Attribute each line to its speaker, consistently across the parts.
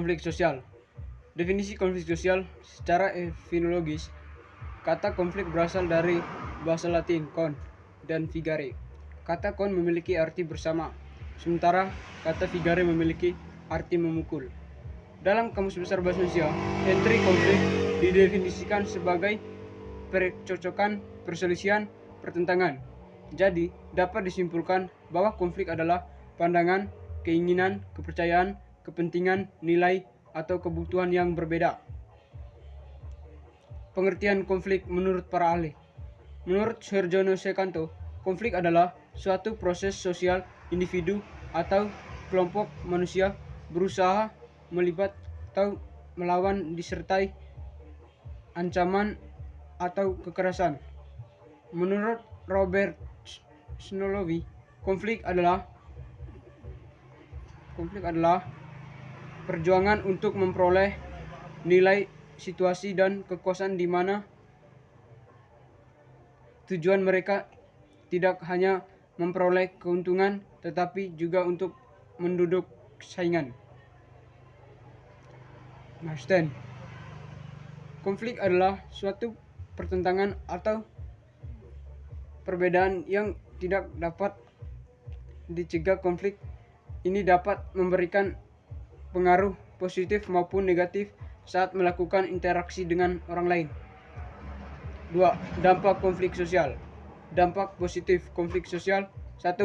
Speaker 1: Konflik sosial. Definisi konflik sosial secara etimologis, kata konflik berasal dari bahasa Latin con dan vigare. Kata con memiliki arti bersama, sementara kata vigare memiliki arti memukul. Dalam Kamus Besar Bahasa Indonesia, entry konflik didefinisikan sebagai percocokan, perselisihan, pertentangan. Jadi, dapat disimpulkan bahwa konflik adalah pandangan, keinginan, kepercayaan, kepentingan, nilai, atau kebutuhan yang berbeda. Pengertian konflik menurut para ahli. Menurut Sergio Secanto, konflik adalah suatu proses sosial individu atau kelompok manusia berusaha melibat atau melawan disertai ancaman atau kekerasan. Menurut Robert Snolowy, konflik adalah perjuangan untuk memperoleh nilai, situasi, dan kekuasaan di mana tujuan mereka tidak hanya memperoleh keuntungan tetapi juga untuk menduduk saingan. Marsden, konflik adalah suatu pertentangan atau perbedaan yang tidak dapat dicegah. Konflik ini dapat memberikan pengaruh positif maupun negatif saat melakukan interaksi dengan orang lain. 2. Dampak konflik sosial. Dampak positif konflik sosial. 1.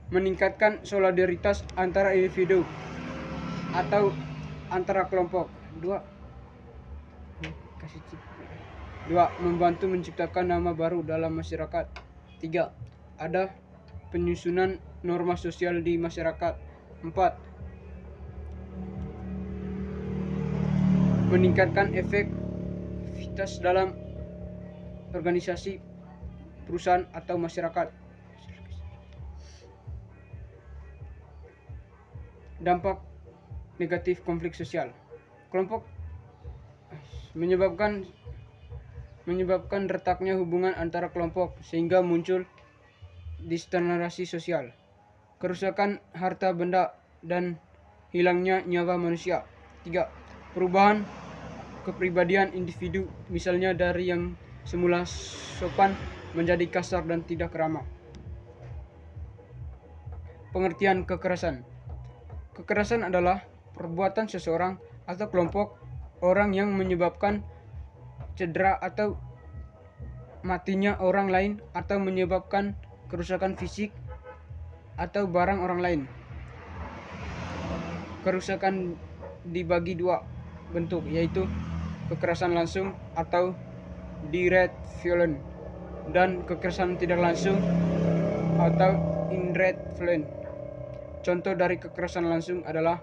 Speaker 1: Meningkatkan solidaritas antara individu atau antara kelompok. 2. Membantu menciptakan nama baru dalam masyarakat. 3. Ada penyusunan norma sosial di masyarakat. 4. Meningkatkan efektivitas dalam organisasi, perusahaan, atau masyarakat. Dampak negatif konflik sosial. Kelompok menyebabkan retaknya hubungan antara kelompok sehingga muncul diskriminasi sosial, kerusakan harta benda, dan hilangnya nyawa manusia. 3. Perubahan kepribadian individu, misalnya dari yang semula sopan menjadi kasar dan tidak ramah. Pengertian kekerasan. Kekerasan adalah perbuatan seseorang atau kelompok orang yang menyebabkan cedera atau matinya orang lain atau menyebabkan kerusakan fisik atau barang orang lain. Kerusakan dibagi dua bentuk, yaitu kekerasan langsung atau direct violence dan kekerasan tidak langsung atau indirect violence. Contoh dari kekerasan langsung adalah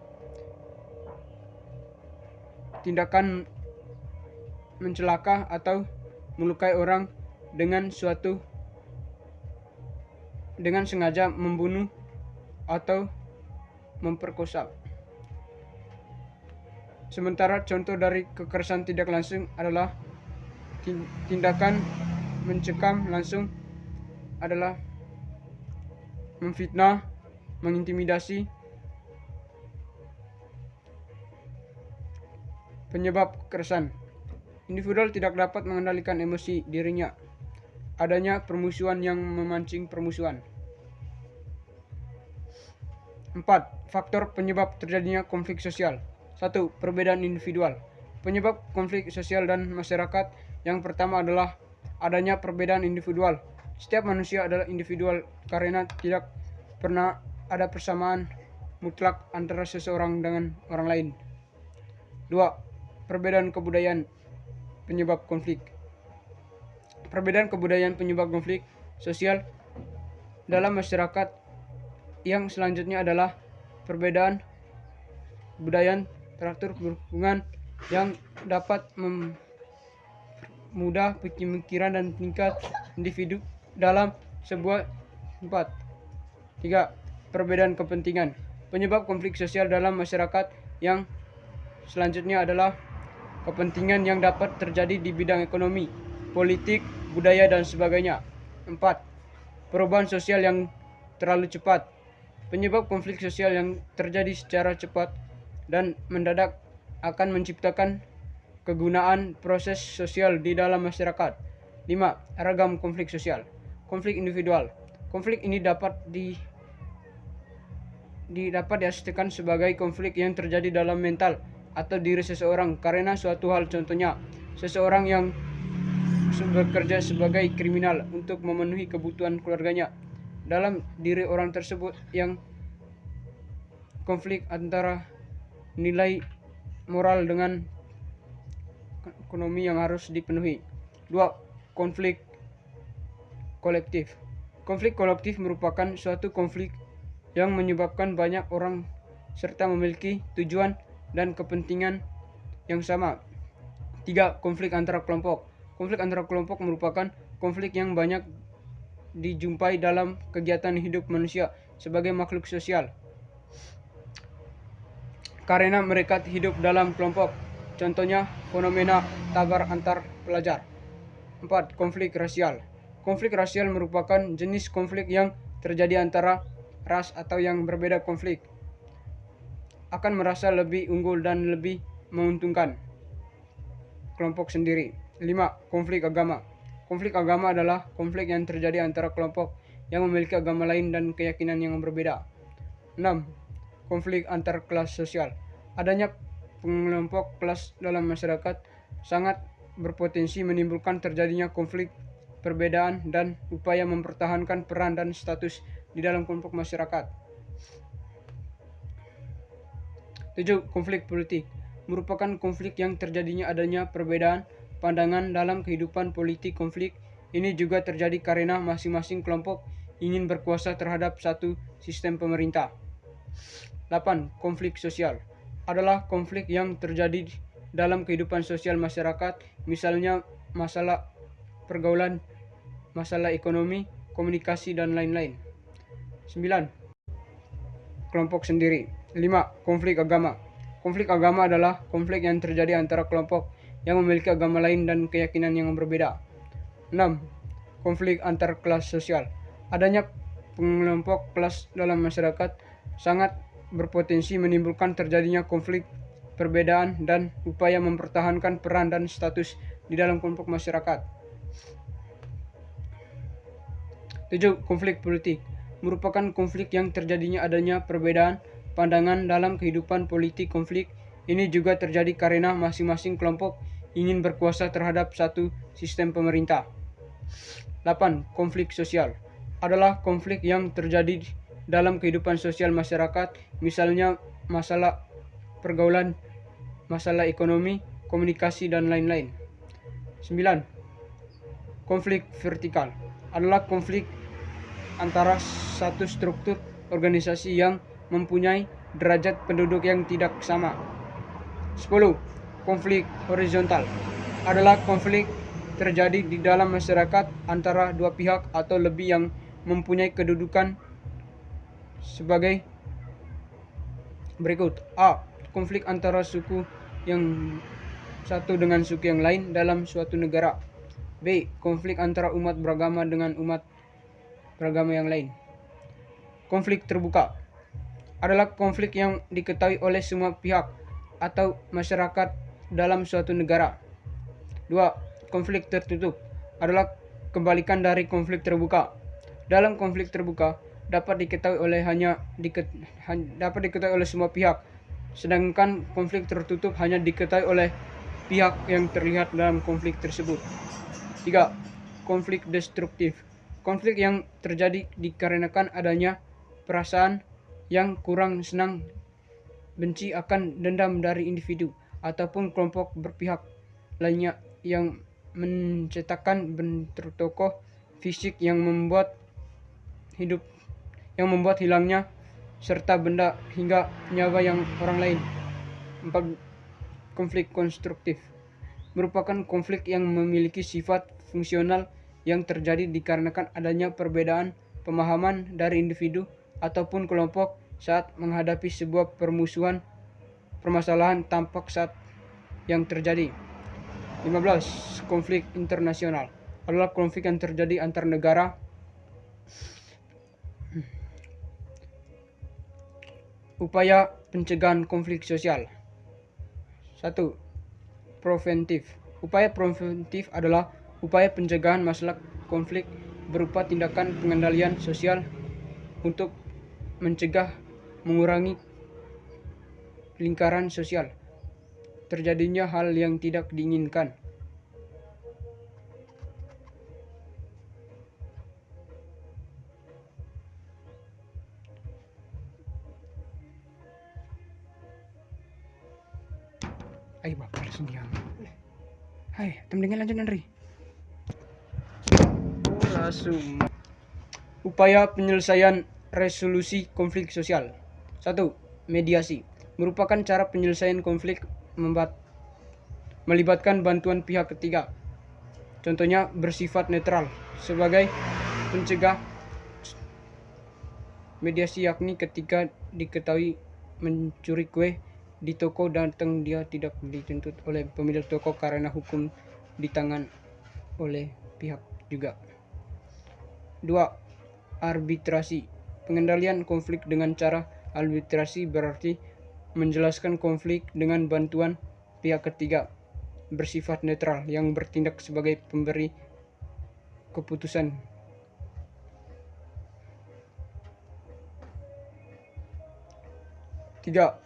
Speaker 1: tindakan mencelaka atau melukai orang dengan sengaja, membunuh atau memperkosa. Sementara contoh dari kekerasan tidak langsung adalah tindakan mencekam langsung adalah memfitnah, mengintimidasi. Penyebab kekerasan. Individu tidak dapat mengendalikan emosi dirinya. Adanya permusuhan yang memancing permusuhan. 4. Faktor penyebab terjadinya konflik sosial. 1. Perbedaan individual. Penyebab konflik sosial dan masyarakat yang pertama adalah adanya perbedaan individual. Setiap manusia adalah individual karena tidak pernah ada persamaan mutlak antara seseorang dengan orang lain. 2. Perbedaan kebudayaan penyebab konflik. Perbedaan kebudayaan penyebab konflik sosial dalam masyarakat yang selanjutnya adalah perbedaan budaya, teratur berhubungan yang dapat memudah pemikiran dan tingkat individu dalam sebuah tempat. 3. Perbedaan kepentingan. Penyebab konflik sosial dalam masyarakat yang selanjutnya adalah kepentingan yang dapat terjadi di bidang ekonomi, politik, budaya, dan sebagainya. 4. Perubahan sosial yang terlalu cepat. Penyebab konflik sosial yang terjadi secara cepat dan mendadak akan menciptakan kegunaan proses sosial di dalam masyarakat. 5. Ragam konflik sosial. Konflik individual. Konflik ini dapat diartikan sebagai konflik yang terjadi dalam mental atau diri seseorang karena suatu hal, contohnya seseorang yang bekerja sebagai kriminal untuk memenuhi kebutuhan keluarganya. Dalam diri orang tersebut yang konflik antara nilai moral dengan ekonomi yang harus dipenuhi. 2. Konflik kolektif. Konflik kolektif merupakan suatu konflik yang menyebabkan banyak orang serta memiliki tujuan dan kepentingan yang sama. 3. Konflik antara kelompok. Konflik antara kelompok merupakan konflik yang banyak dijumpai dalam kegiatan hidup manusia sebagai makhluk sosial karena mereka hidup dalam kelompok. Contohnya fenomena tabar antar pelajar. 4. Konflik rasial. Konflik rasial merupakan jenis konflik yang terjadi antara ras atau yang berbeda. Konflik akan merasa lebih unggul dan lebih menguntungkan kelompok sendiri. 5. Konflik agama. Konflik agama adalah konflik yang terjadi antara kelompok yang memiliki agama lain dan keyakinan yang berbeda. 6. Konflik antar kelas sosial. Adanya kelompok kelas dalam masyarakat sangat berpotensi menimbulkan terjadinya konflik perbedaan dan upaya mempertahankan peran dan status di dalam kelompok masyarakat. 7. Konflik politik. Merupakan konflik yang terjadinya adanya perbedaan pandangan dalam kehidupan politik. Konflik ini juga terjadi karena masing-masing kelompok ingin berkuasa terhadap satu sistem pemerintah. 8. Konflik sosial. Adalah konflik yang terjadi dalam kehidupan sosial masyarakat, misalnya masalah pergaulan, masalah ekonomi, komunikasi, dan lain-lain. 9. Kelompok sendiri. 5. Konflik agama. Konflik agama adalah konflik yang terjadi antara kelompok yang memiliki agama lain dan keyakinan yang berbeda. 6. Konflik antar kelas sosial. Adanya kelompok kelas dalam masyarakat sangat berpotensi menimbulkan terjadinya konflik perbedaan dan upaya mempertahankan peran dan status di dalam kelompok masyarakat. 7. Konflik politik. Merupakan konflik yang terjadinya adanya perbedaan pandangan dalam kehidupan politik. Konflik ini juga terjadi karena masing-masing kelompok ingin berkuasa terhadap satu sistem pemerintah. 8. Konflik sosial. Adalah konflik yang terjadi dalam kehidupan sosial masyarakat, misalnya masalah pergaulan, masalah ekonomi, komunikasi, dan lain-lain. 9. Konflik vertikal. Adalah konflik antara satu struktur organisasi yang mempunyai derajat penduduk yang tidak sama. 10. Konflik horizontal. Adalah konflik terjadi di dalam masyarakat antara dua pihak atau lebih yang mempunyai kedudukan sebagai berikut. A. Konflik antara suku yang satu dengan suku yang lain dalam suatu negara. B. Konflik antara umat beragama dengan umat beragama yang lain. Konflik terbuka adalah konflik yang diketahui oleh semua pihak atau masyarakat dalam suatu negara. 2. Konflik tertutup adalah kebalikan dari konflik terbuka. Dalam konflik terbuka dapat diketahui oleh semua pihak, sedangkan konflik tertutup hanya diketahui oleh pihak yang terlihat dalam konflik tersebut. 3. Konflik destruktif. Konflik yang terjadi dikarenakan adanya perasaan yang kurang senang, benci akan dendam dari individu ataupun kelompok berpihak lainnya yang menciptakan bentuk tokoh fisik yang membuat hilangnya serta benda hingga nyawa yang orang lain. 4. Konflik konstruktif. Merupakan konflik yang memiliki sifat fungsional yang terjadi dikarenakan adanya perbedaan pemahaman dari individu ataupun kelompok saat menghadapi sebuah permasalahan tampak saat yang terjadi. 15. Konflik internasional adalah konflik yang terjadi antar negara. Upaya pencegahan konflik sosial. 1. 1. Preventif. Upaya preventif adalah upaya pencegahan masalah konflik berupa tindakan pengendalian sosial untuk mencegah, mengurangi lingkaran sosial terjadinya hal yang tidak diinginkan. Ayo bapak langsung diam. Hai, temen lanjut Andri. Langsung. Upaya penyelesaian resolusi konflik sosial. 1. Mediasi. Merupakan cara penyelesaian konflik melibatkan bantuan pihak ketiga. Contohnya bersifat netral sebagai pencegah. Mediasi yakni ketika diketahui mencuri kue di toko datang dia tidak dituntut oleh pemilik toko karena hukum di tangan oleh pihak juga. 2. Arbitrasi. Pengendalian konflik dengan cara arbitrasi berarti menjelaskan konflik dengan bantuan pihak ketiga bersifat netral yang bertindak sebagai pemberi keputusan. 3.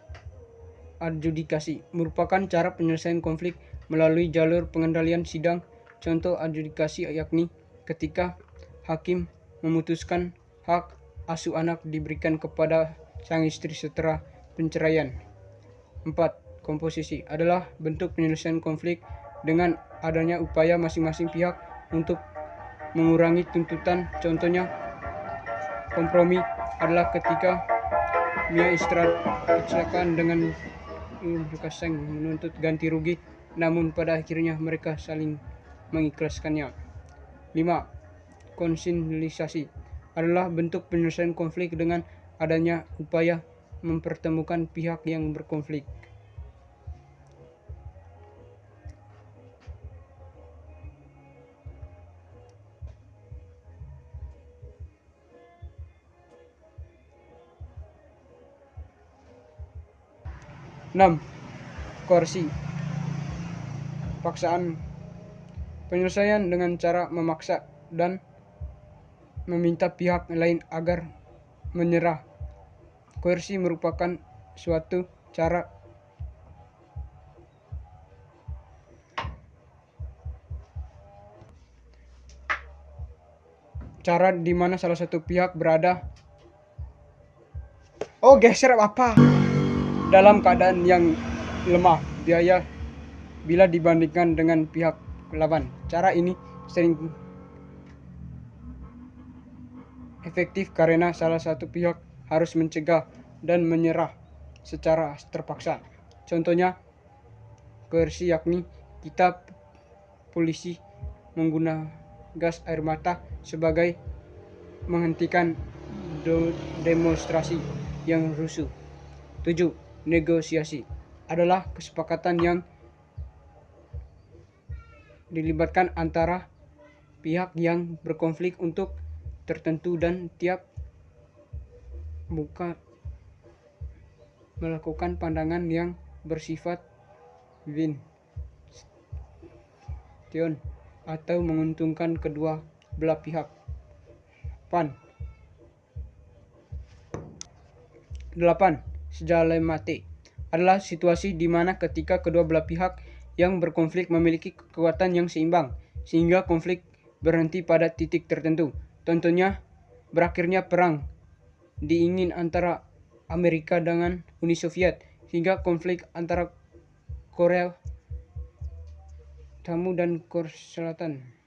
Speaker 1: Adjudikasi merupakan cara penyelesaian konflik melalui jalur pengendalian sidang. Contoh adjudikasi yakni ketika hakim memutuskan hak asuh anak diberikan kepada sang istri setelah penceraian. 4. Komposisi adalah bentuk penyelesaian konflik dengan adanya upaya masing-masing pihak untuk mengurangi tuntutan. Contohnya kompromi adalah ketika Mia kecelakaan dengan Lukaseng menuntut ganti rugi, namun pada akhirnya mereka saling mengikhlaskannya. 5. Konsilisasi adalah bentuk penyelesaian konflik dengan adanya upaya mempertemukan pihak yang berkonflik. Enam. Koersi. Paksaan. Penyelesaian dengan cara memaksa dan meminta pihak lain agar menyerah. Koersi merupakan suatu cara di mana salah satu pihak berada geser apa dalam keadaan yang lemah biaya bila dibandingkan dengan pihak lawan. Cara ini sering efektif karena salah satu pihak harus mencegah dan menyerah secara terpaksa. Contohnya koersi yakni kita polisi menggunakan gas air mata sebagai menghentikan demonstrasi yang rusuh. 7. Negosiasi adalah kesepakatan yang dilibatkan antara pihak yang berkonflik untuk tertentu dan tiap bukan melakukan pandangan yang bersifat win-win atau menguntungkan kedua belah pihak. 8. Stalemate adalah situasi di mana ketika kedua belah pihak yang berkonflik memiliki kekuatan yang seimbang sehingga konflik berhenti pada titik tertentu. Contohnya berakhirnya perang dingin antara Amerika dengan Uni Soviet hingga konflik antara Korea Utara dan Korea Selatan.